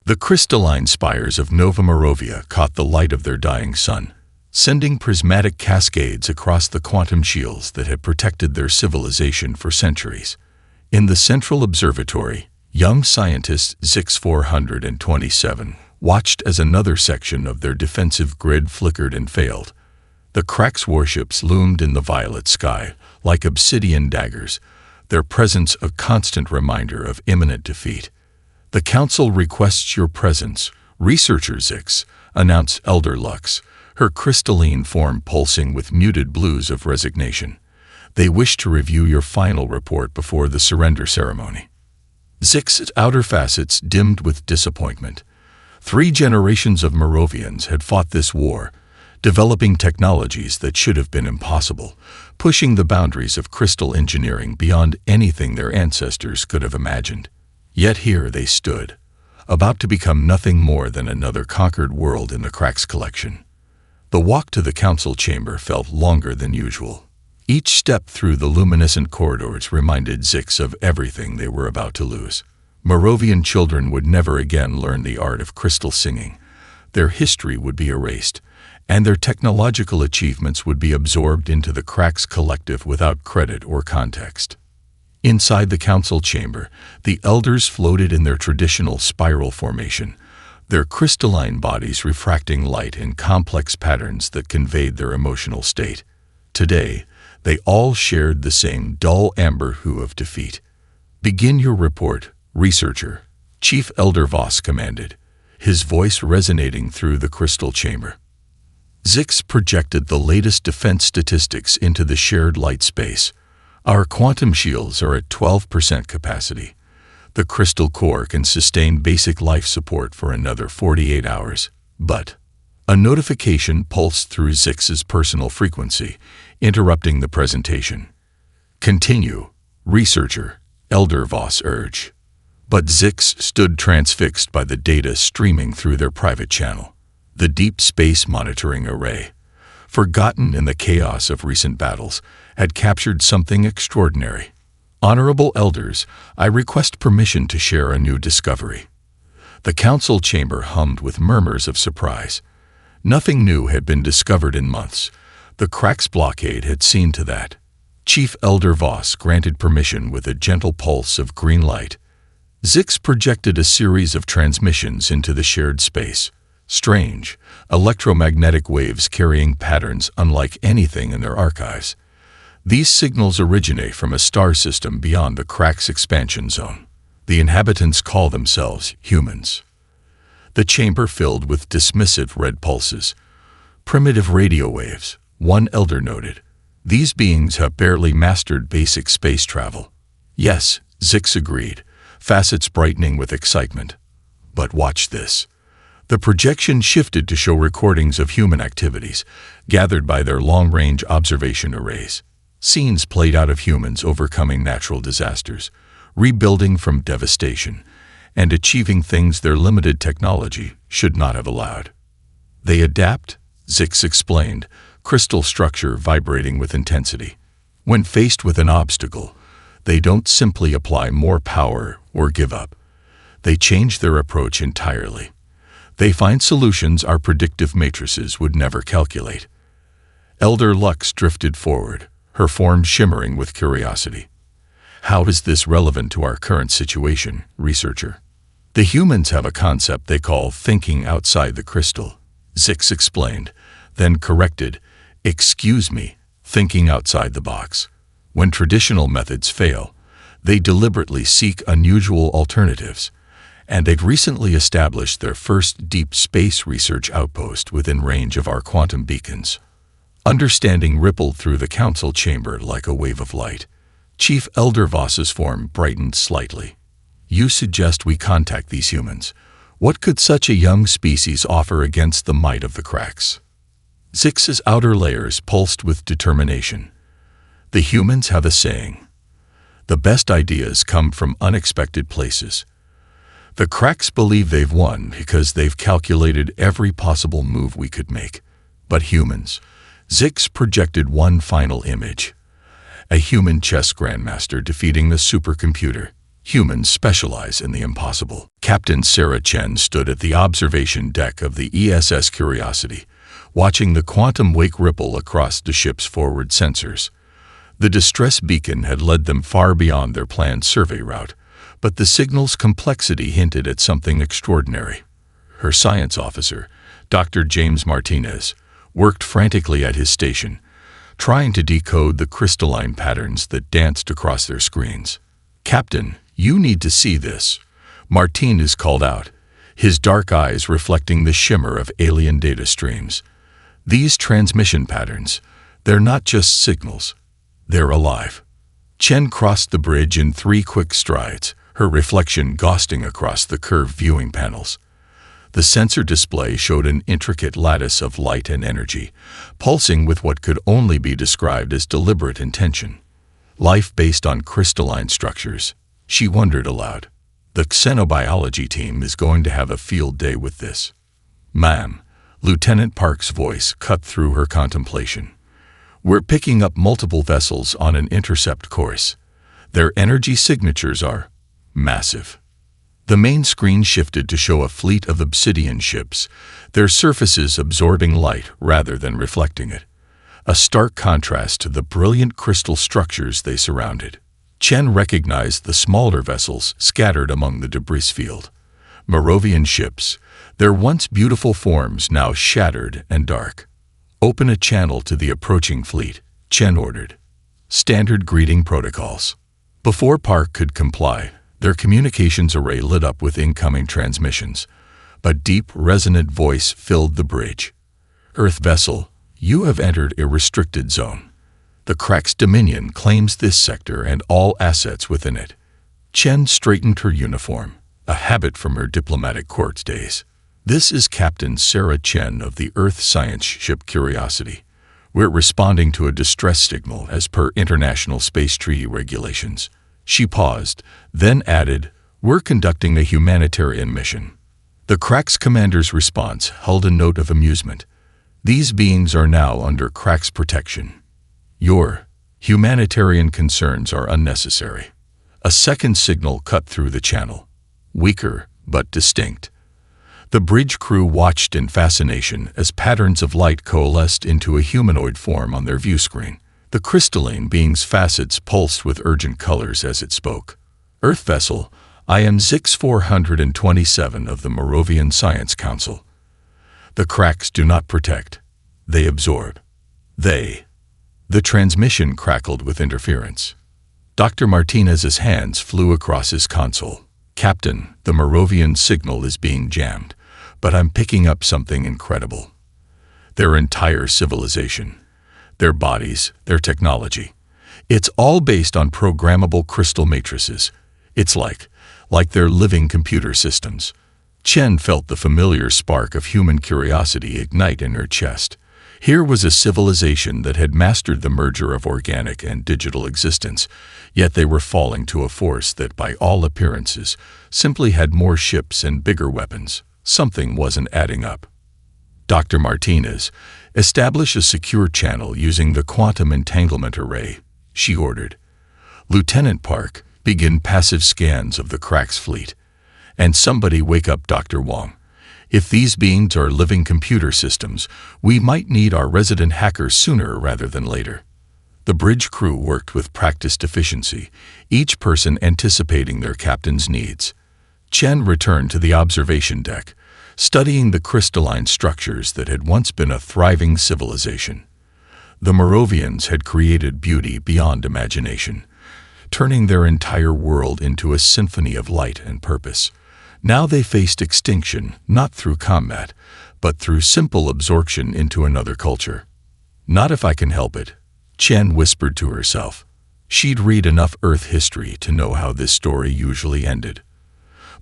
The crystalline spires of Nova Morovia caught the light of their dying sun, sending prismatic cascades across the quantum shields that had protected their civilization for centuries. In the central observatory, young scientist Zix 427 watched as another section of their defensive grid flickered and failed. The Krax warships loomed in the violet sky like obsidian daggers, their presence a constant reminder of imminent defeat. "The Council requests your presence, Researcher Zix," announced Elder Lux, her crystalline form pulsing with muted blues of resignation. "They wish to review your final report before the surrender ceremony." Zix's outer facets dimmed with disappointment. 3 generations of Moravians had fought this war, developing technologies that should have been impossible, pushing the boundaries of crystal engineering beyond anything their ancestors could have imagined. Yet here they stood, about to become nothing more than another conquered world in the Krax collection. The walk to the council chamber felt longer than usual. Each step through the luminescent corridors reminded Zix of everything they were about to lose. Moravian children would never again learn the art of crystal singing. Their history would be erased, and their technological achievements would be absorbed into the Krax collective without credit or context. Inside the council chamber, the elders floated in their traditional spiral formation, their crystalline bodies refracting light in complex patterns that conveyed their emotional state. Today, they all shared the same dull amber hue of defeat. "Begin your report, Researcher," Chief Elder Voss commanded, his voice resonating through the crystal chamber. Zix projected the latest defense statistics into the shared light space. "Our quantum shields are at 12% capacity. The crystal core can sustain basic life support for another 48 hours. But..." A notification pulsed through Zix's personal frequency, interrupting the presentation. "Continue, Researcher," Elder Voss urged. But Zix stood transfixed by the data streaming through their private channel. The Deep Space Monitoring Array, forgotten in the chaos of recent battles, had captured something extraordinary. "Honorable Elders, I request permission to share a new discovery." The council chamber hummed with murmurs of surprise. Nothing new had been discovered in months. The Krax blockade had seen to that. Chief Elder Voss granted permission with a gentle pulse of green light. Zix projected a series of transmissions into the shared space. Strange, electromagnetic waves carrying patterns unlike anything in their archives. These signals originate from a star system beyond the Krax expansion zone. The inhabitants call themselves humans. The chamber filled with dismissive red pulses. "Primitive radio waves," one elder noted. "These beings have barely mastered basic space travel." "Yes," Zix agreed, facets brightening with excitement. "But watch this." The projection shifted to show recordings of human activities, gathered by their long-range observation arrays. Scenes played out of humans overcoming natural disasters, rebuilding from devastation, and achieving things their limited technology should not have allowed. "They adapt," Zix explained, crystal structure vibrating with intensity. "When faced with an obstacle, they don't simply apply more power or give up. They change their approach entirely. They find solutions our predictive matrices would never calculate." Elder Lux drifted forward, her form shimmering with curiosity. "How is this relevant to our current situation, Researcher?" "The humans have a concept they call thinking outside the crystal," Zix explained, then corrected, "Excuse me, thinking outside the box. When traditional methods fail, they deliberately seek unusual alternatives, and they'd recently established their first deep space research outpost within range of our quantum beacons." Understanding rippled through the council chamber like a wave of light. Chief Elder Voss's form brightened slightly. "You suggest we contact these humans. What could such a young species offer against the might of the Krax?" Zix's outer layers pulsed with determination. "The humans have a saying. The best ideas come from unexpected places. The Krax believe they've won because they've calculated every possible move we could make. But humans..." Zix projected one final image. A human chess grandmaster defeating the supercomputer. Humans specialize in the impossible. Captain Sarah Chen stood at the observation deck of the ESS Curiosity, watching the quantum wake ripple across the ship's forward sensors. The distress beacon had led them far beyond their planned survey route, but the signal's complexity hinted at something extraordinary. Her science officer, Dr. James Martinez, worked frantically at his station, trying to decode the crystalline patterns that danced across their screens. "Captain, you need to see this," Martinez called out, his dark eyes reflecting the shimmer of alien data streams. "These transmission patterns, they're not just signals, they're alive." Chen crossed the bridge in 3 quick strides, her reflection ghosting across the curved viewing panels. The sensor display showed an intricate lattice of light and energy, pulsing with what could only be described as deliberate intention. Life based on crystalline structures, she wondered aloud. The xenobiology team is going to have a field day with this. "Ma'am," Lieutenant Park's voice cut through her contemplation. "We're picking up multiple vessels on an intercept course. Their energy signatures are massive." The main screen shifted to show a fleet of obsidian ships, their surfaces absorbing light rather than reflecting it, a stark contrast to the brilliant crystal structures they surrounded. Chen recognized the smaller vessels scattered among the debris field. Moravian ships, their once beautiful forms now shattered and dark. "Open a channel to the approaching fleet," Chen ordered. Standard greeting protocols. Before Park could comply, their communications array lit up with incoming transmissions. A deep, resonant voice filled the bridge. "Earth vessel, you have entered a restricted zone. The Crack's dominion claims this sector and all assets within it." Chen straightened her uniform, a habit from her diplomatic court days. "This is Captain Sarah Chen of the Earth science ship Curiosity. We're responding to a distress signal as per international space treaty regulations." She paused, then added, "We're conducting a humanitarian mission." The Crack's commander's response held a note of amusement. "These beings are now under Crack's protection. Your humanitarian concerns are unnecessary." A second signal cut through the channel, weaker but distinct. The bridge crew watched in fascination as patterns of light coalesced into a humanoid form on their view screen. The crystalline being's facets pulsed with urgent colors as it spoke. "Earth vessel, I am Zix 427 of the Moravian Science Council. The Cracks do not protect. They absorb. They." The transmission crackled with interference. Dr. Martinez's hands flew across his console. "Captain, the Moravian signal is being jammed, but I'm picking up something incredible. Their entire civilization, their bodies, their technology. It's all based on programmable crystal matrices. It's like they're living computer systems." Chen felt the familiar spark of human curiosity ignite in her chest. Here was a civilization that had mastered the merger of organic and digital existence, yet they were falling to a force that, by all appearances, simply had more ships and bigger weapons. Something wasn't adding up. "Dr. Martinez, establish a secure channel using the quantum entanglement array," she ordered. "Lieutenant Park, begin passive scans of the Crack's fleet. And somebody wake up Dr. Wong. If these beings are living computer systems, we might need our resident hacker sooner rather than later." The bridge crew worked with practiced efficiency, each person anticipating their captain's needs. Chen returned to the observation deck, studying the crystalline structures that had once been a thriving civilization. The Moravians had created beauty beyond imagination, turning their entire world into a symphony of light and purpose. Now they faced extinction, not through combat, but through simple absorption into another culture. "Not if I can help it," Chen whispered to herself. She'd read enough Earth history to know how this story usually ended.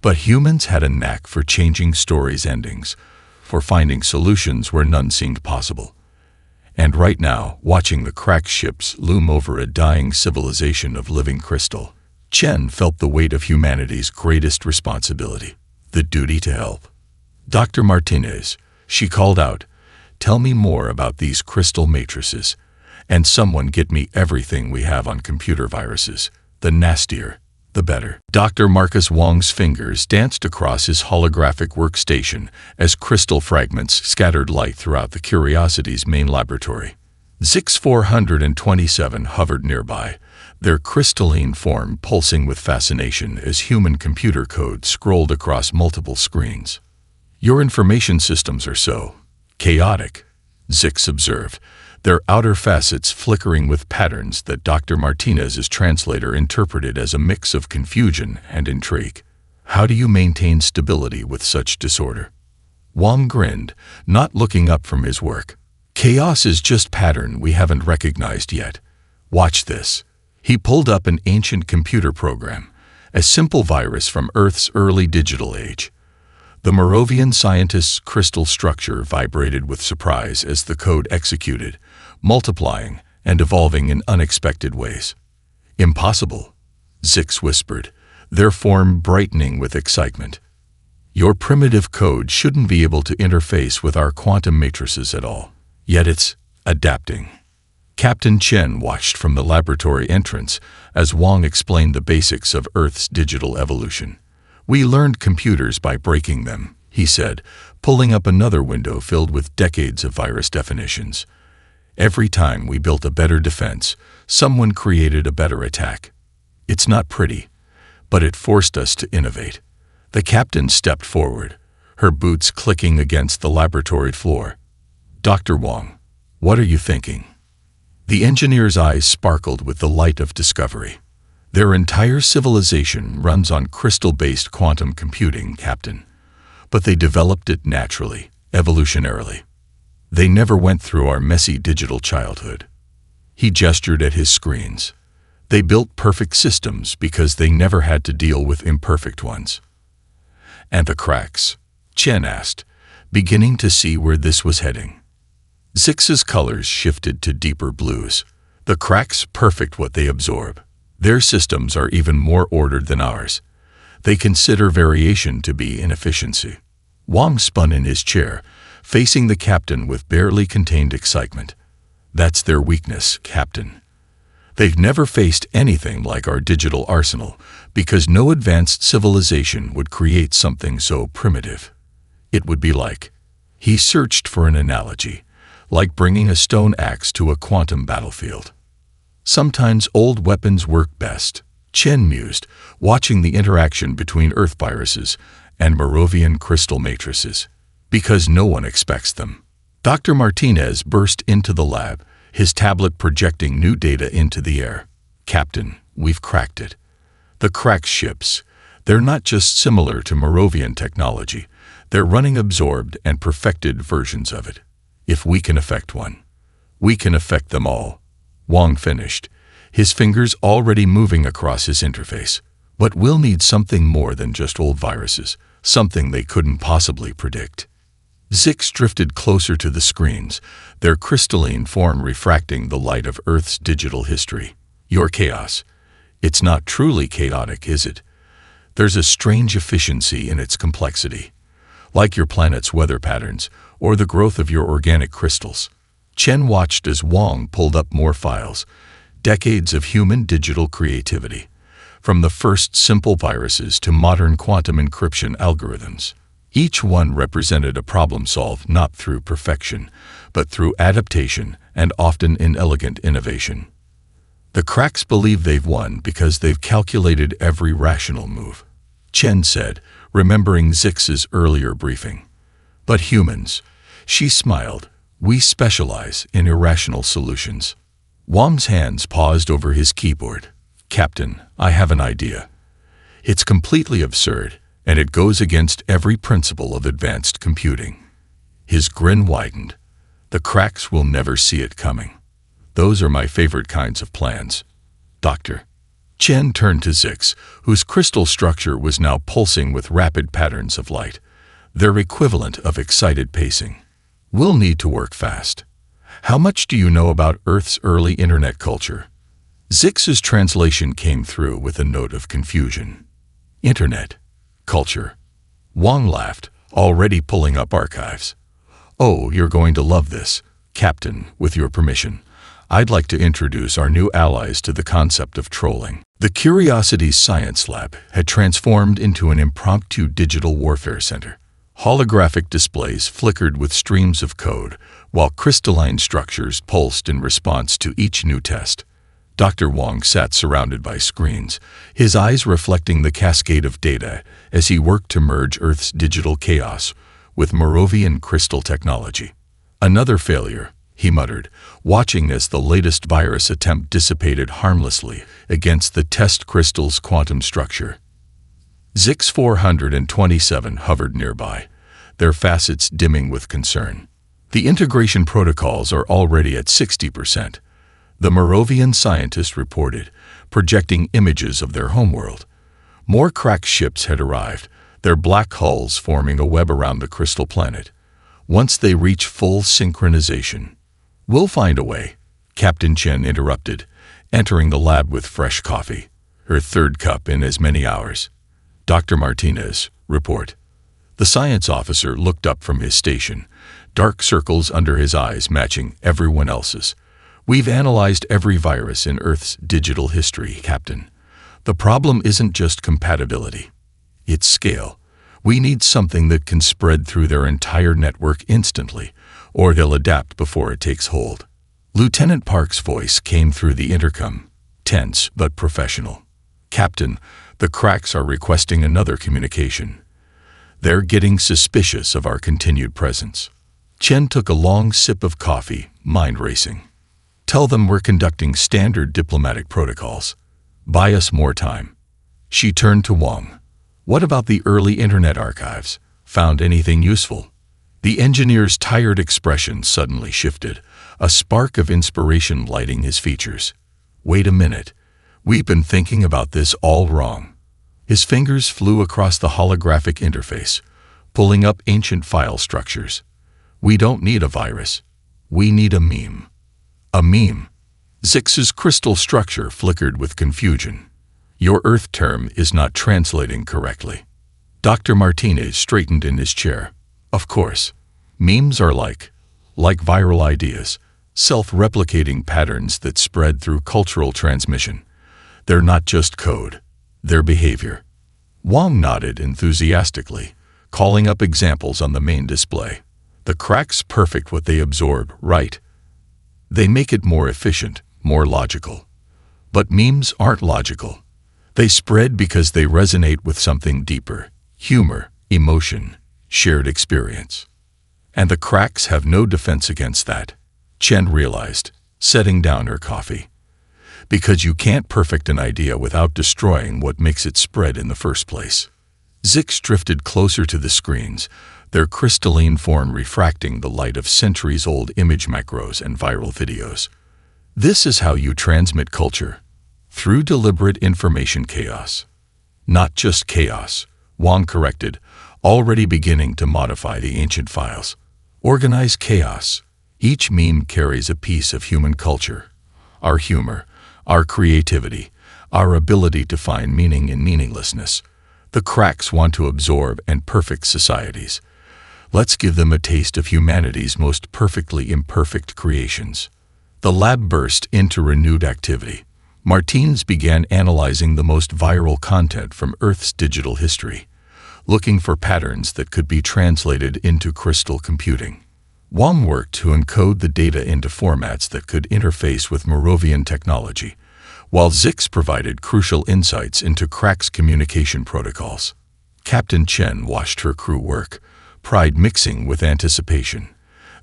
But humans had a knack for changing stories' endings, for finding solutions where none seemed possible. And right now, watching the Crack ships loom over a dying civilization of living crystal, Chen felt the weight of humanity's greatest responsibility, the duty to help. "Dr. Martinez," she called out, "tell me more about these crystal matrices, and someone get me everything we have on computer viruses, the nastier, the better. Dr. Marcus Wong's fingers danced across his holographic workstation as crystal fragments scattered light throughout the Curiosity's main laboratory. Zix 427 hovered nearby, their crystalline form pulsing with fascination as human computer code scrolled across multiple screens. "Your information systems are so chaotic," Zix observed, their outer facets flickering with patterns that Dr. Martinez's translator interpreted as a mix of confusion and intrigue. "How do you maintain stability with such disorder?" Wong grinned, not looking up from his work. "Chaos is just pattern we haven't recognized yet. Watch this." He pulled up an ancient computer program, a simple virus from Earth's early digital age. The Moravian scientist's crystal structure vibrated with surprise as the code executed, multiplying and evolving in unexpected ways. "Impossible," Zix whispered, their form brightening with excitement. "Your primitive code shouldn't be able to interface with our quantum matrices at all. Yet it's adapting." Captain Chen watched from the laboratory entrance as Wong explained the basics of Earth's digital evolution. "We learned computers by breaking them," he said, pulling up another window filled with decades of virus definitions. "Every time we built a better defense, someone created a better attack. It's not pretty, but it forced us to innovate." The captain stepped forward, her boots clicking against the laboratory floor. "Dr. Wong, what are you thinking?" The engineer's eyes sparkled with the light of discovery. "Their entire civilization runs on crystal-based quantum computing, Captain. But they developed it naturally, evolutionarily. They never went through our messy digital childhood." He gestured at his screens. "They built perfect systems because they never had to deal with imperfect ones." "And the cracks?" Chen asked, beginning to see where this was heading. Zix's colors shifted to deeper blues. "The cracks perfect what they absorb. Their systems are even more ordered than ours. They consider variation to be inefficiency." Wong spun in his chair, facing the captain with barely contained excitement. "That's their weakness, Captain. They've never faced anything like our digital arsenal because no advanced civilization would create something so primitive. It would be like," he searched for an analogy, "like bringing a stone axe to a quantum battlefield." "Sometimes old weapons work best," Chen mused, watching the interaction between Earth viruses and Moravian crystal matrices. "Because no one expects them." Dr. Martinez burst into the lab, his tablet projecting new data into the air. "Captain, we've cracked it. The crack ships, they're not just similar to Moravian technology, they're running absorbed and perfected versions of it. If we can affect one, we can affect them all." Wong finished, his fingers already moving across his interface. "But we'll need something more than just old viruses, something they couldn't possibly predict." Zix drifted closer to the screens, their crystalline form refracting the light of Earth's digital history. "Your chaos. It's not truly chaotic, is it? There's a strange efficiency in its complexity, like your planet's weather patterns or the growth of your organic crystals." Chen watched as Wong pulled up more files, decades of human digital creativity, from the first simple viruses to modern quantum encryption algorithms. Each one represented a problem solved not through perfection, but through adaptation and often inelegant innovation. "The cracks believe they've won because they've calculated every rational move," Chen said, remembering Zix's earlier briefing. "But humans," she smiled, "we specialize in irrational solutions." Wong's hands paused over his keyboard. "Captain, I have an idea. It's completely absurd, and it goes against every principle of advanced computing." His grin widened. "The cracks will never see it coming. Those are my favorite kinds of plans, Doctor." Chen turned to Zix, whose crystal structure was now pulsing with rapid patterns of light, their equivalent of excited pacing. "We'll need to work fast. How much do you know about Earth's early internet culture?" Zix's translation came through with a note of confusion. "Internet culture." Wong laughed, already pulling up archives. "Oh, you're going to love this, Captain, with your permission. I'd like to introduce our new allies to the concept of trolling." The Curiosity's science lab had transformed into an impromptu digital warfare center. Holographic displays flickered with streams of code, while crystalline structures pulsed in response to each new test. Dr. Wong sat surrounded by screens, his eyes reflecting the cascade of data as he worked to merge Earth's digital chaos with Moravian crystal technology. Another failure, he muttered, watching as the latest virus attempt dissipated harmlessly against the test crystal's quantum structure. Zix 427 hovered nearby, their facets dimming with concern. The integration protocols are already at 60%. The Moravian scientist reported, projecting images of their homeworld. More cracked ships had arrived, their black hulls forming a web around the crystal planet. Once they reach full synchronization, "We'll find a way," Captain Chen interrupted, entering the lab with fresh coffee, her third cup in as many hours. "Dr. Martinez, report." The science officer looked up from his station, dark circles under his eyes matching everyone else's. "We've analyzed every virus in Earth's digital history, Captain. The problem isn't just compatibility. It's scale. We need something that can spread through their entire network instantly, or they'll adapt before it takes hold." Lieutenant Park's voice came through the intercom, tense but professional. "Captain, the cracks are requesting another communication. They're getting suspicious of our continued presence." Chen took a long sip of coffee, mind racing. "Tell them we're conducting standard diplomatic protocols. Buy us more time." She turned to Wong. "What about the early internet archives? Found anything useful?" The engineer's tired expression suddenly shifted, a spark of inspiration lighting his features. "Wait a minute. We've been thinking about this all wrong." His fingers flew across the holographic interface, pulling up ancient file structures. "We don't need a virus. We need a meme." "A meme?" Zix's crystal structure flickered with confusion. "Your Earth term is not translating correctly." Dr. Martinez straightened in his chair. "Of course. Memes are like viral ideas, self-replicating patterns that spread through cultural transmission. They're not just code, they're behavior." Wong nodded enthusiastically, calling up examples on the main display. "The cracks perfect what they absorb, right? They make it more efficient, more logical. But memes aren't logical. They spread because they resonate with something deeper: humor, emotion, shared experience. And the cracks have no defense against that," Chen realized, setting down her coffee. "Because you can't perfect an idea without destroying what makes it spread in the first place." Zix drifted closer to the screens, their crystalline form refracting the light of centuries-old image macros and viral videos. "This is how you transmit culture, through deliberate information chaos." "Not just chaos," Wong corrected, already beginning to modify the ancient files. "Organized chaos. Each meme carries a piece of human culture. Our humor, our creativity, our ability to find meaning in meaninglessness. The cracks want to absorb and perfect societies. Let's give them a taste of humanity's most perfectly imperfect creations." The lab burst into renewed activity. Martins began analyzing the most viral content from Earth's digital history, looking for patterns that could be translated into crystal computing. Wong worked to encode the data into formats that could interface with Moravian technology, while Zix provided crucial insights into cracks communication protocols. Captain Chen watched her crew work, pride mixing with anticipation.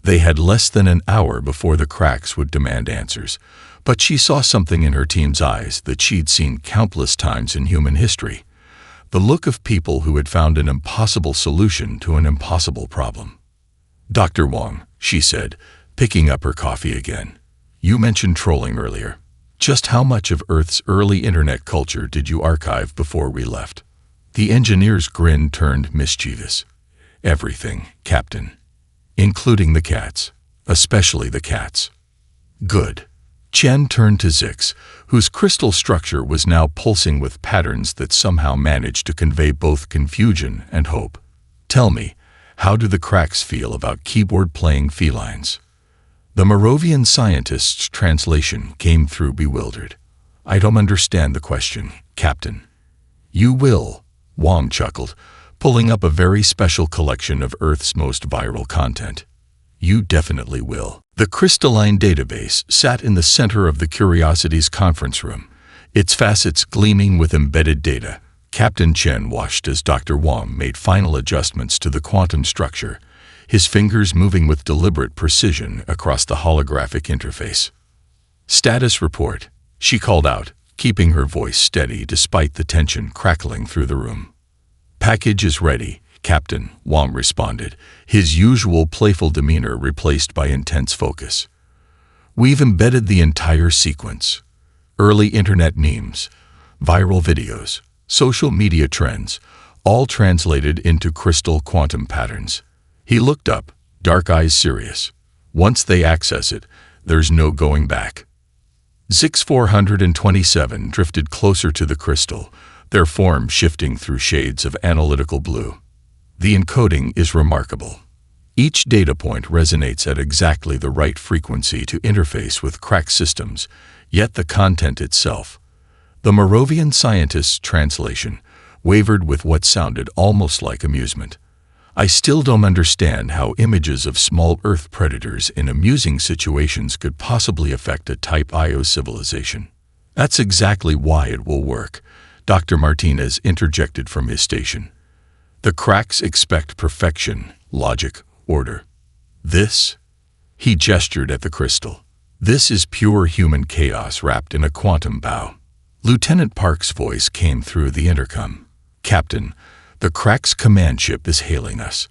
They had less than an hour before the cracks would demand answers, but she saw something in her team's eyes that she'd seen countless times in human history: the look of people who had found an impossible solution to an impossible problem. "Dr. Wong," she said, picking up her coffee again, "you mentioned trolling earlier. Just how much of Earth's early internet culture did you archive before we left?" The engineer's grin turned mischievous. "Everything, Captain. Including the cats. Especially the cats." "Good." Chen turned to Zix, whose crystal structure was now pulsing with patterns that somehow managed to convey both confusion and hope. "Tell me, how do the cracks feel about keyboard-playing felines?" The Moravian scientist's translation came through bewildered. I don't understand the question, Captain. You will, Wong chuckled, pulling up a very special collection of Earth's most viral content. You definitely will. The crystalline database sat in the center of the Curiosity's conference room, its facets gleaming with embedded data. Captain Chen watched as Dr. Wong made final adjustments to the quantum structure, his fingers moving with deliberate precision across the holographic interface. Status report, she called out, keeping her voice steady despite the tension crackling through the room. Package is ready, Captain, Wong responded, his usual playful demeanor replaced by intense focus. We've embedded the entire sequence. Early internet memes, viral videos, social media trends, all translated into crystal quantum patterns. He looked up, dark eyes serious. Once they access it, there's no going back. Zix 427 drifted closer to the crystal, their form shifting through shades of analytical blue. The encoding is remarkable. Each data point resonates at exactly the right frequency to interface with cracked systems, yet the content itself, the Moravian scientist's translation, wavered with what sounded almost like amusement. I still don't understand how images of small Earth predators in amusing situations could possibly affect a Type Io civilization. That's exactly why it will work, Dr. Martinez interjected from his station. The cracks expect perfection, logic, order. This? He gestured at the crystal. This is pure human chaos wrapped in a quantum bow. Lieutenant Park's voice came through the intercom. Captain, the Crack's command ship is hailing us.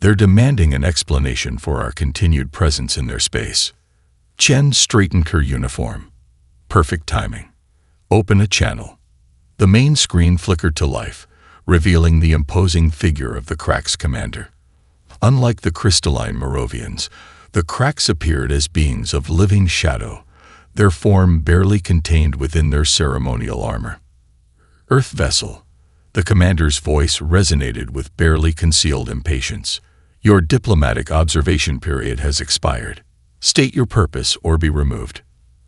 They're demanding an explanation for our continued presence in their space. Chen straightened her uniform. Perfect timing. Open a channel. The main screen flickered to life, revealing the imposing figure of the Crack's commander. Unlike the crystalline Moravians, the Cracks appeared as beings of living shadow, their form barely contained within their ceremonial armor. Earth vessel. The commander's voice resonated with barely concealed impatience. Your diplomatic observation period has expired. State your purpose or be removed.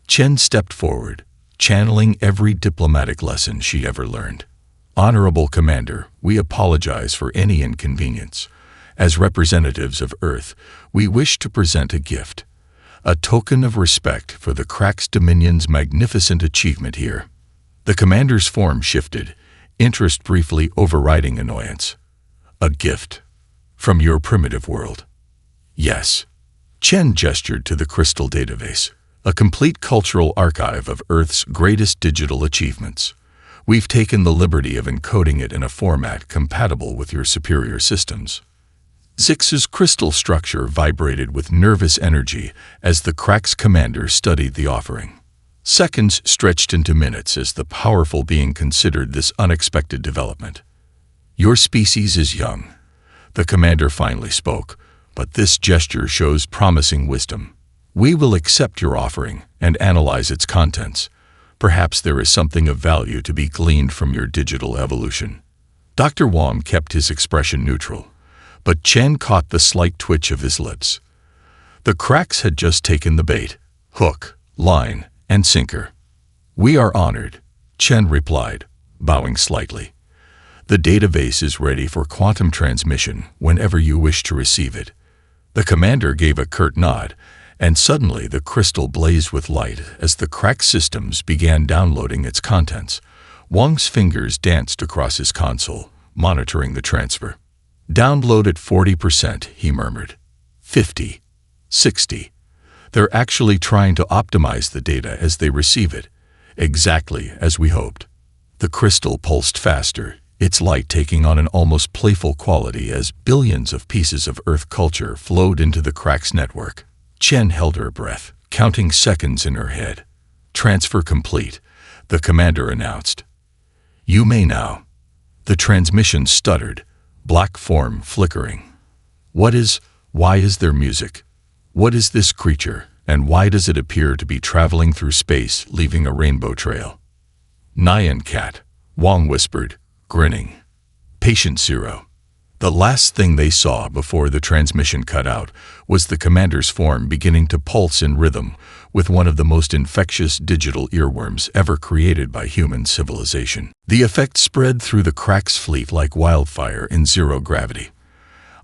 Chen stepped forward, channeling every diplomatic lesson she ever learned. Honorable Commander, we apologize for any inconvenience. As representatives of Earth, we wish to present a gift, a token of respect for the Crack's Dominion's magnificent achievement here. The commander's form shifted, interest briefly overriding annoyance. A gift? From your primitive world? Yes. Chen gestured to the crystal database, a complete cultural archive of Earth's greatest digital achievements. We've taken the liberty of encoding it in a format compatible with your superior systems. Zix's crystal structure vibrated with nervous energy as the Crack's commander studied the offering. Seconds stretched into minutes as the powerful being considered this unexpected development. Your species is young, the commander finally spoke, but this gesture shows promising wisdom. We will accept your offering and analyze its contents. Perhaps there is something of value to be gleaned from your digital evolution. Dr. Wong kept his expression neutral, but Chen caught the slight twitch of his lips. The Cracks had just taken the bait, hook, line, and sinker. We are honored, Chen replied, bowing slightly. The database is ready for quantum transmission whenever you wish to receive it. The commander gave a curt nod, and suddenly the crystal blazed with light as the Crack systems began downloading its contents. Wong's fingers danced across his console, monitoring the transfer. Download at 40%, he murmured. 50, 60. They're actually trying to optimize the data as they receive it, exactly as we hoped. The crystal pulsed faster, its light taking on an almost playful quality as billions of pieces of Earth culture flowed into the Crack's network. Chen held her breath, counting seconds in her head. Transfer complete, the commander announced. You may now. The transmission stuttered, black form flickering. Why is there music? What is this creature, and why does it appear to be traveling through space, leaving a rainbow trail? Nyan Cat, Wong whispered, grinning. Patient Zero. The last thing they saw before the transmission cut out was the commander's form beginning to pulse in rhythm with one of the most infectious digital earworms ever created by human civilization. The effect spread through the Crack's fleet like wildfire in zero gravity.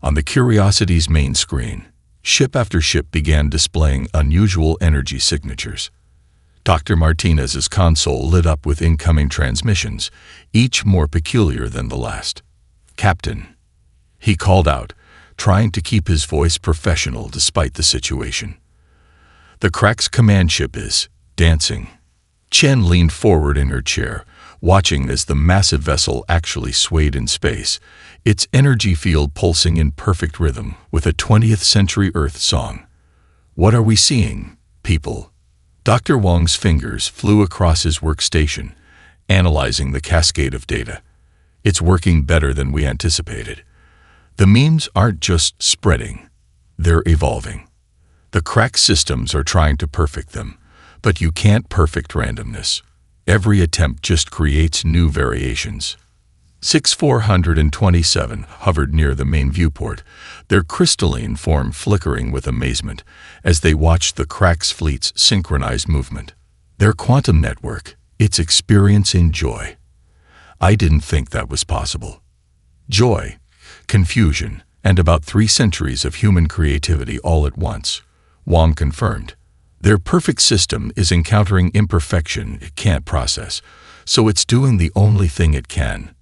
On the Curiosity's main screen, ship after ship began displaying unusual energy signatures. Dr. Martinez's console lit up with incoming transmissions, each more peculiar than the last. "Captain," he called out, trying to keep his voice professional despite the situation. "The Crack's command ship is dancing." Chen leaned forward in her chair, watching as the massive vessel actually swayed in space, its energy field pulsing in perfect rhythm with a 20th century Earth song. "What are we seeing, people?" Dr. Wong's fingers flew across his workstation, analyzing the cascade of data. "It's working better than we anticipated. The memes aren't just spreading, they're evolving. The Crack systems are trying to perfect them, but you can't perfect randomness. Every attempt just creates new variations." 6427 hovered near the main viewport, their crystalline form flickering with amazement as they watched the Crack's fleet's synchronized movement. "Their quantum network, it's experiencing joy. I didn't think that was possible." Joy, confusion, and about 3 centuries of human creativity all at once, Wong confirmed. Their perfect system is encountering imperfection it can't process, so it's doing the only thing it can: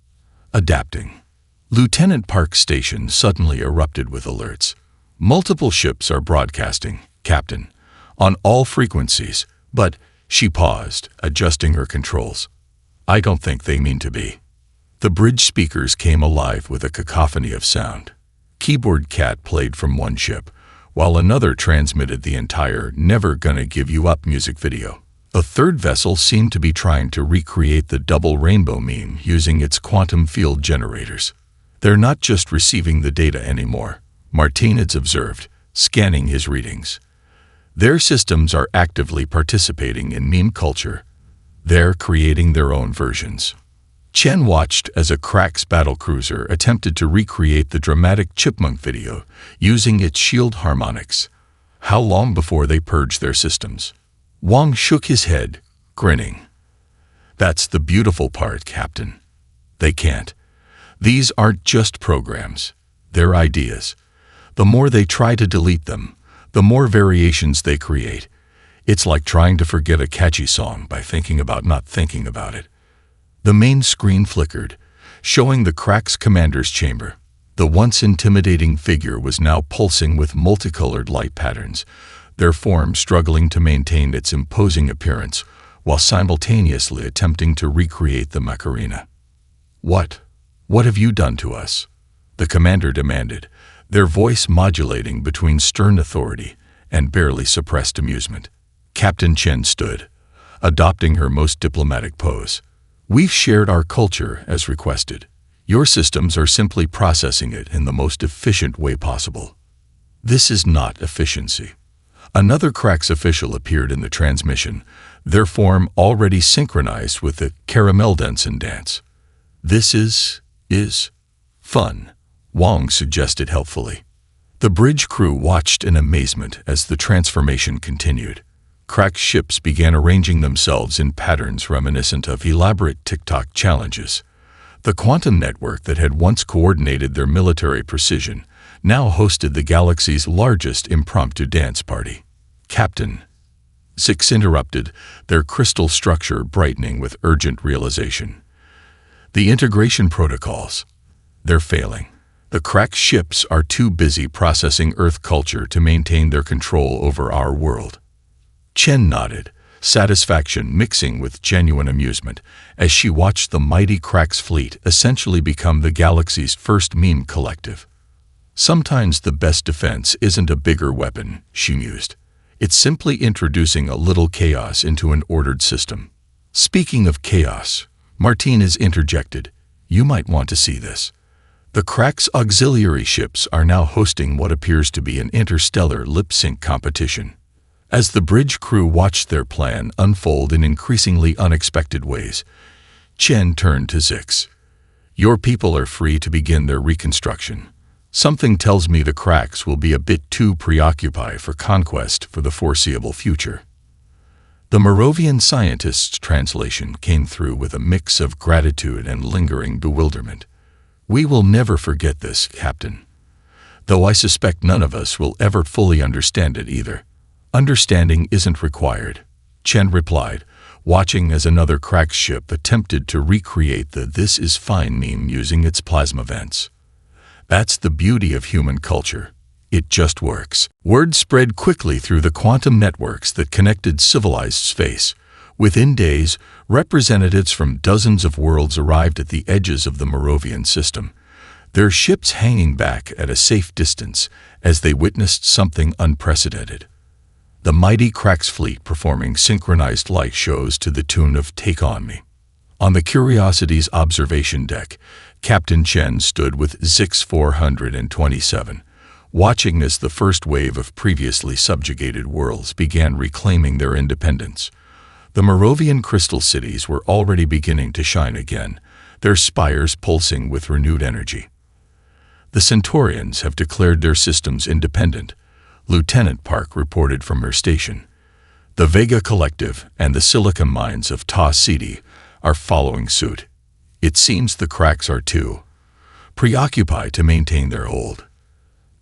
adapting. Lieutenant Park's station suddenly erupted with alerts. "Multiple ships are broadcasting, Captain, on all frequencies, but—" She paused, adjusting her controls. "I don't think they mean to be." The bridge speakers came alive with a cacophony of sound. Keyboard Cat played from one ship, while another transmitted the entire "Never Gonna Give You Up" music video. A third vessel seemed to be trying to recreate the double rainbow meme using its quantum field generators. "They're not just receiving the data anymore," Martinez observed, scanning his readings. "Their systems are actively participating in meme culture. They're creating their own versions." Chen watched as a Crack's battlecruiser attempted to recreate the dramatic chipmunk video using its shield harmonics. How long before they purge their systems? Wong shook his head, grinning. "That's the beautiful part, Captain. They can't. These aren't just programs. They're ideas. The more they try to delete them, the more variations they create. It's like trying to forget a catchy song by thinking about not thinking about it." The main screen flickered, showing the Crack's commander's chamber. The once intimidating figure was now pulsing with multicolored light patterns, their form struggling to maintain its imposing appearance while simultaneously attempting to recreate the Macarena. What have you done to us?" the commander demanded, their voice modulating between stern authority and barely suppressed amusement. Captain Chen stood, adopting her most diplomatic pose. "We've shared our culture as requested. Your systems are simply processing it in the most efficient way possible." "This is not efficiency." Another Crack's official appeared in the transmission, their form already synchronized with the Caramel Denson dance. "This is fun," Wong suggested helpfully. The bridge crew watched in amazement as the transformation continued. Crack's ships began arranging themselves in patterns reminiscent of elaborate TikTok challenges. The quantum network that had once coordinated their military precision now hosted the galaxy's largest impromptu dance party. "Captain," Six interrupted, their crystal structure brightening with urgent realization. "The integration protocols. They're failing. The Crack ships are too busy processing Earth culture to maintain their control over our world." Chen nodded, satisfaction mixing with genuine amusement as she watched the mighty Crack's fleet essentially become the galaxy's first meme collective. "Sometimes the best defense isn't a bigger weapon," she mused. "It's simply introducing a little chaos into an ordered system." "Speaking of chaos," Martinez interjected, "you might want to see this. The Crack's auxiliary ships are now hosting what appears to be an interstellar lip-sync competition." As the bridge crew watched their plan unfold in increasingly unexpected ways, Chen turned to Zix. Your people are free to begin their reconstruction. Something tells me the cracks will be a bit too preoccupied for conquest for the foreseeable future." The Moravian scientist's translation came through with a mix of gratitude and lingering bewilderment. "We will never forget this, Captain. Though I suspect none of us will ever fully understand it either." "Understanding isn't required," Chen replied, watching as another crack ship attempted to recreate the "this is fine" meme using its plasma vents. That's the beauty of human culture. It just works. Word spread quickly through the quantum networks that connected civilized space. Within days, representatives from dozens of worlds arrived at the edges of the Moravian system, their ships hanging back at a safe distance as they witnessed something unprecedented. The mighty Cracks fleet performing synchronized light shows to the tune of "Take On Me." On the Curiosity's observation deck, Captain Chen stood with Zix 427, watching as the first wave of previously subjugated worlds began reclaiming their independence. The Moravian crystal cities were already beginning to shine again, their spires pulsing with renewed energy. "The Centaurians have declared their systems independent," Lieutenant Park reported from her station. "The Vega Collective and the silicon mines of Ta City are following suit. It seems the cracks are too preoccupied to maintain their hold."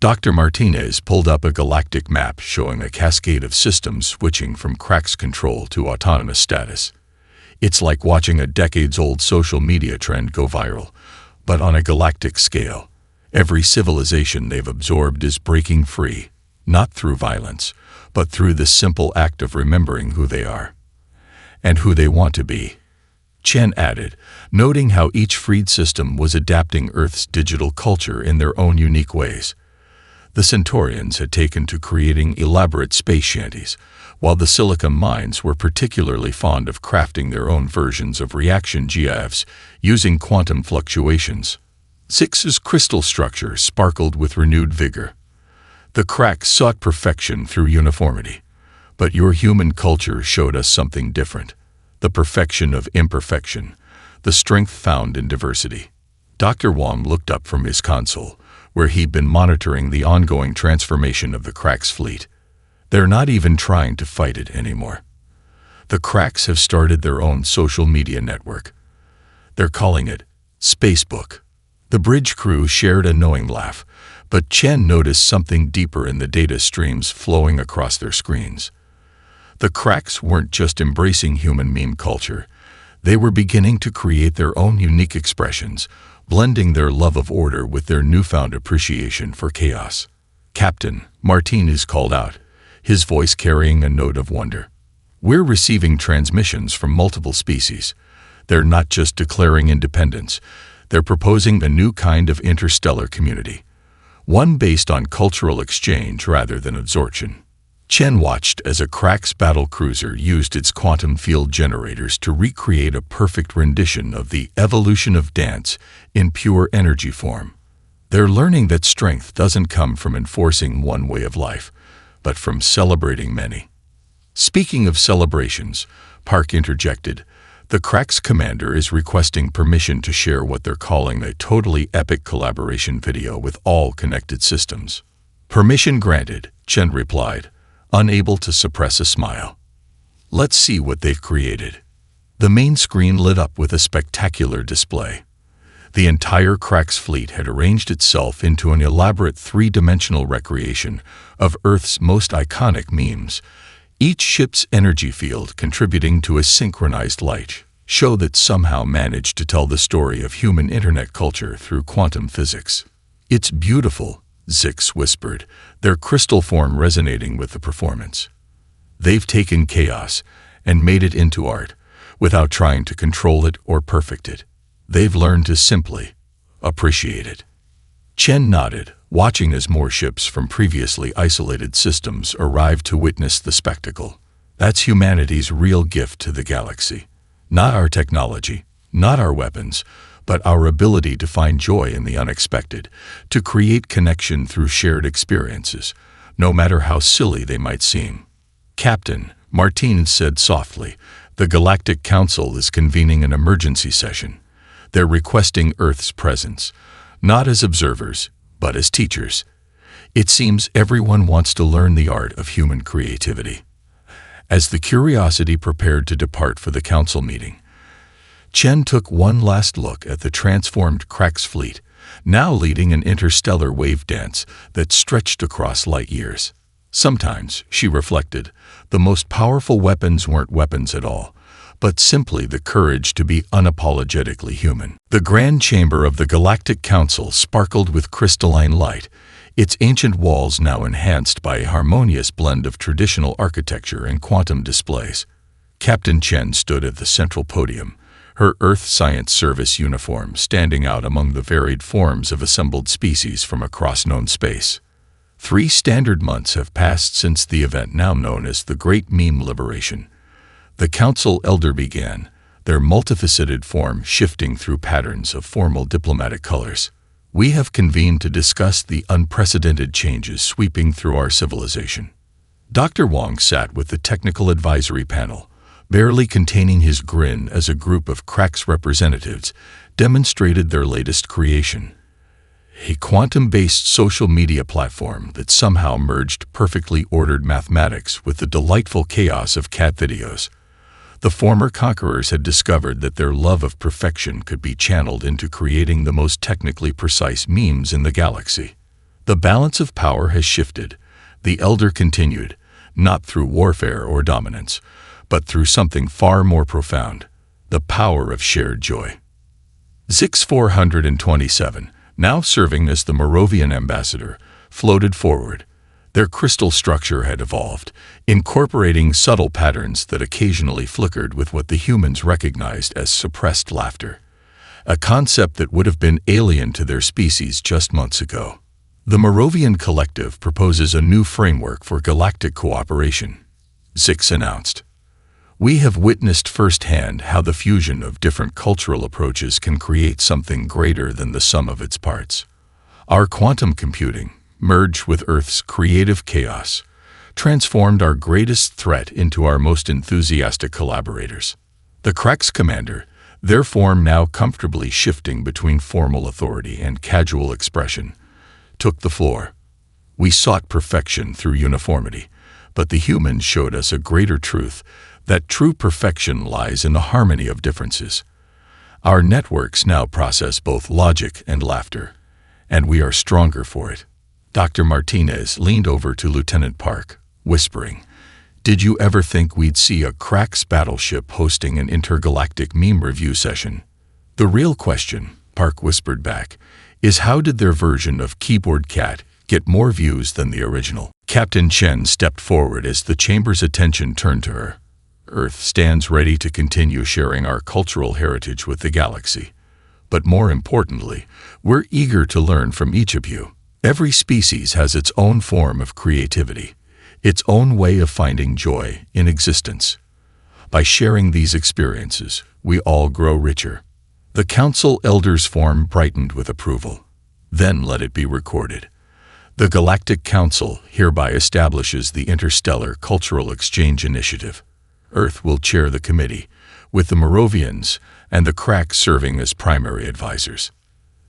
Dr. Martinez pulled up a galactic map showing a cascade of systems switching from cracks control to autonomous status. "It's like watching a decades-old social media trend go viral, but on a galactic scale. Every civilization they've absorbed is breaking free, not through violence, but through the simple act of remembering who they are and who they want to be," Chen added, noting how each freed system was adapting Earth's digital culture in their own unique ways. The Centaurians had taken to creating elaborate space shanties, while the silicon mines were particularly fond of crafting their own versions of reaction GIFs using quantum fluctuations. Zix's crystal structure sparkled with renewed vigor. "The cracks sought perfection through uniformity, but your human culture showed us something different. The perfection of imperfection, the strength found in diversity." Dr. Wong looked up from his console, where he'd been monitoring the ongoing transformation of the Cracks fleet. "They're not even trying to fight it anymore. The Cracks have started their own social media network. They're calling it Spacebook." The bridge crew shared a knowing laugh, but Chen noticed something deeper in the data streams flowing across their screens. The Cracks weren't just embracing human meme culture. They were beginning to create their own unique expressions, blending their love of order with their newfound appreciation for chaos. "Captain," Martinez called out, his voice carrying a note of wonder. "We're receiving transmissions from multiple species. They're not just declaring independence, they're proposing a new kind of interstellar community, one based on cultural exchange rather than absorption." Chen watched as a Cracks battle cruiser used its quantum field generators to recreate a perfect rendition of the evolution of dance in pure energy form. They're learning that strength doesn't come from enforcing one way of life, but from celebrating many. "Speaking of celebrations," Park interjected, "the Cracks commander is requesting permission to share what they're calling a totally epic collaboration video with all connected systems." "Permission granted," Chen replied, unable to suppress a smile. "Let's see what they've created." The main screen lit up with a spectacular display. The entire Cracks fleet had arranged itself into an elaborate three-dimensional recreation of Earth's most iconic memes, each ship's energy field contributing to a synchronized light show that somehow managed to tell the story of human internet culture through quantum physics. "It's beautiful," Zix whispered, their crystal form resonating with the performance. "They've taken chaos and made it into art, without trying to control it or perfect it. They've learned to simply appreciate it." Chen nodded, watching as more ships from previously isolated systems arrived to witness the spectacle. "That's humanity's real gift to the galaxy. Not our technology, not our weapons, but our ability to find joy in the unexpected, to create connection through shared experiences, no matter how silly they might seem." "Captain," Martinez said softly, "the Galactic Council is convening an emergency session. They're requesting Earth's presence, not as observers, but as teachers. It seems everyone wants to learn the art of human creativity. As the Curiosity prepared to depart for the council meeting, Chen took one last look at the transformed Krax fleet, now leading an interstellar wave dance that stretched across light years. Sometimes, she reflected, the most powerful weapons weren't weapons at all, but simply the courage to be unapologetically human. The Grand Chamber of the Galactic Council sparkled with crystalline light, its ancient walls now enhanced by a harmonious blend of traditional architecture and quantum displays. Captain Chen stood at the central podium, her Earth Science Service uniform standing out among the varied forms of assembled species from across known space. 3 standard months have passed since the event now known as the Great Meme Liberation. The Council Elder began, their multifaceted form shifting through patterns of formal diplomatic colors. We have convened to discuss the unprecedented changes sweeping through our civilization. Dr. Wong sat with the technical advisory panel, barely containing his grin as a group of Krax representatives demonstrated their latest creation. A quantum-based social media platform that somehow merged perfectly ordered mathematics with the delightful chaos of cat videos. The former conquerors had discovered that their love of perfection could be channeled into creating the most technically precise memes in the galaxy. The balance of power has shifted, the Elder continued, not through warfare or dominance, but through something far more profound, the power of shared joy. Zix 427, now serving as the Moravian ambassador, floated forward. Their crystal structure had evolved, incorporating subtle patterns that occasionally flickered with what the humans recognized as suppressed laughter, a concept that would have been alien to their species just months ago. The Moravian Collective proposes a new framework for galactic cooperation, Zix announced. We have witnessed firsthand how the fusion of different cultural approaches can create something greater than the sum of its parts. Our quantum computing, merged with Earth's creative chaos, transformed our greatest threat into our most enthusiastic collaborators. The Krax commander, their form now comfortably shifting between formal authority and casual expression, took the floor. We sought perfection through uniformity, but the humans showed us a greater truth, that true perfection lies in the harmony of differences. Our networks now process both logic and laughter, and we are stronger for it. Dr. Martinez leaned over to Lieutenant Park, whispering, "Did you ever think we'd see a Krax battleship hosting an intergalactic meme review session?" "The real question," Park whispered back, "is how did their version of Keyboard Cat get more views than the original?" Captain Chen stepped forward as the chamber's attention turned to her. Earth stands ready to continue sharing our cultural heritage with the galaxy. But more importantly, we're eager to learn from each of you. Every species has its own form of creativity, its own way of finding joy in existence. By sharing these experiences, we all grow richer. The Council Elder's form brightened with approval. Then let it be recorded. The Galactic Council hereby establishes the Interstellar Cultural Exchange Initiative. Earth will chair the committee, with the Moravians and the Krax serving as primary advisors.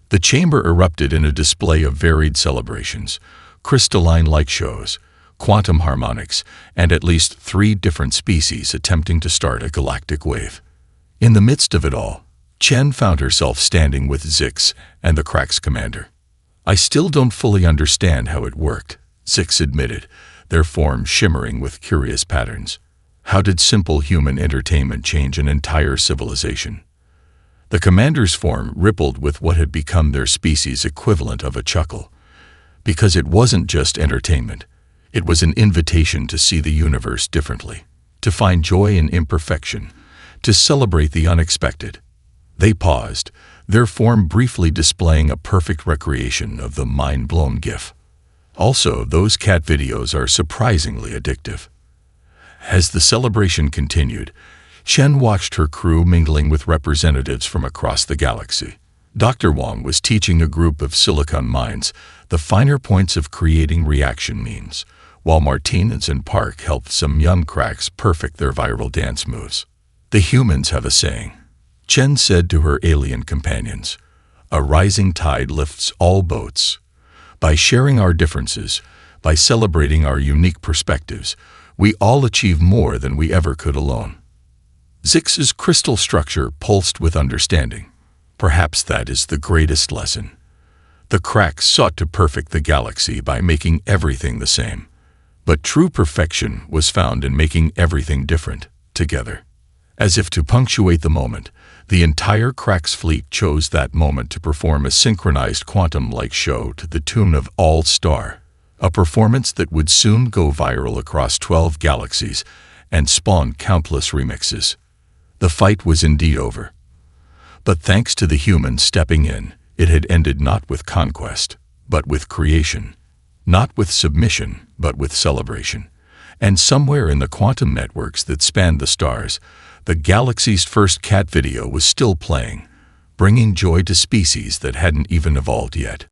The chamber erupted in a display of varied celebrations, crystalline light shows, quantum harmonics, and at least 3 different species attempting to start a galactic wave. In the midst of it all, Chen found herself standing with Zix and the Krax commander. "I still don't fully understand how it worked," Zix admitted, their form shimmering with curious patterns. How did simple human entertainment change an entire civilization? The commander's form rippled with what had become their species' equivalent of a chuckle. Because it wasn't just entertainment. It was an invitation to see the universe differently, to find joy in imperfection, to celebrate the unexpected. They paused, their form briefly displaying a perfect recreation of the mind-blown gif. Also, those cat videos are surprisingly addictive. As the celebration continued, Chen watched her crew mingling with representatives from across the galaxy. Dr. Wong was teaching a group of silicon minds the finer points of creating reaction memes, while Martinez and Park helped some young Krax perfect their viral dance moves. The humans have a saying, Chen said to her alien companions, "A rising tide lifts all boats. By sharing our differences, by celebrating our unique perspectives, we all achieve more than we ever could alone." Zix's crystal structure pulsed with understanding. Perhaps that is the greatest lesson. The cracks sought to perfect the galaxy by making everything the same. But true perfection was found in making everything different, together. As if to punctuate the moment, the entire Cracks fleet chose that moment to perform a synchronized quantum-like show to the tune of All Star, a performance that would soon go viral across 12 galaxies and spawn countless remixes. The fight was indeed over. But thanks to the humans stepping in, it had ended not with conquest, but with creation. Not with submission, but with celebration. And somewhere in the quantum networks that spanned the stars, the galaxy's first cat video was still playing, bringing joy to species that hadn't even evolved yet.